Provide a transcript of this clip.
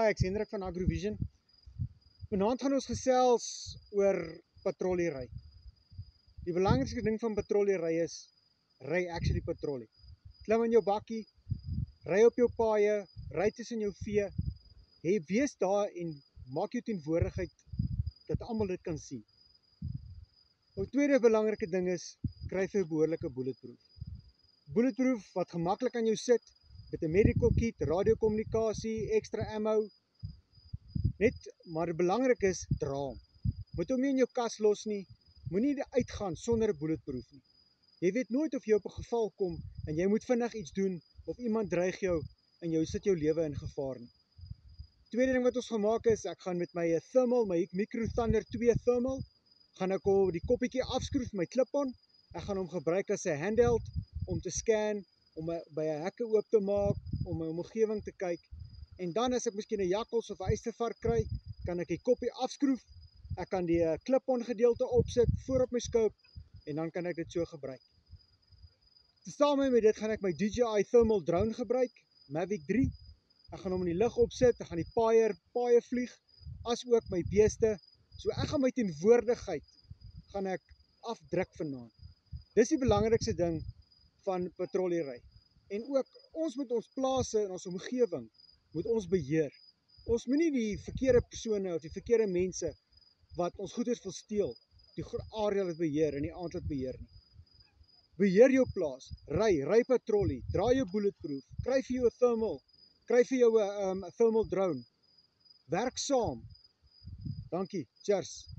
ek's Hendrik van Agrovision. Vanaand gaan ons gesels oor patrolliery. Die belangrikste ding van patrolliery is, ry actually patrollie. Klim in jou bakkie, ry op jou paaie, ry tussen jou vee, wees daar en maak jou teenwoordigheid dat almal dit kan sien. Nou, tweede belangrike ding is, kry vir 'n behoorlike bulletproof. Bulletproof wat gemaklik aan jou sit, met 'n medical kit, radiokommunikasie, extra ammo. Maar belangrik is, dra hom. Moet hom nie in jou kas los nie, moenie uitgaan sonder 'n bulletproof nie. Jy weet nooit of jy op 'n geval kom en jy moet vinnig iets doen of iemand dreig jou en jy sit jou lewe in gevaar nie. Tweede ding wat ons gemaak is, ek gaan met my thermal, my Micro Thunder 2 thermal, gaan ek die koppietjie afskroef my clip-on. Ek gaan hom gebruik as 'n handheld om te scan, om by 'n hekke oop te maak, om my omgewing te kyk. En dan as ek miskien 'n jakkals of 'n eystervark kry, kan ek die koppie afskroef. Ek kan die clip-on gedeelte opsit voor op my scope en dan kan ek dit so gebruik. Tesame met dit gaan ek my DJI Thermal drone gebruik, Mavic 3. Ek gaan hom in die lug opsit, ek gaan die paaie vlieg, as ook my beeste. So ek gaan my teenwoordigheid gaan ek afdruk vanaand. Dis die belangrikste ding van patrolliery. En ook ons moet ons plase en ons omgewing moet ons beheer. Ons moenie die verkeerde persone of die verkeerde mense wat ons goeders wil steel, die area laat beheer en die aand laat beheer nie. Beheer jou plaas, ry patrollie, dra jou bulletproof, kry vir jou 'n thermal, kry vir jou 'n thermal drone. Werk saam. Dankie. Cheers.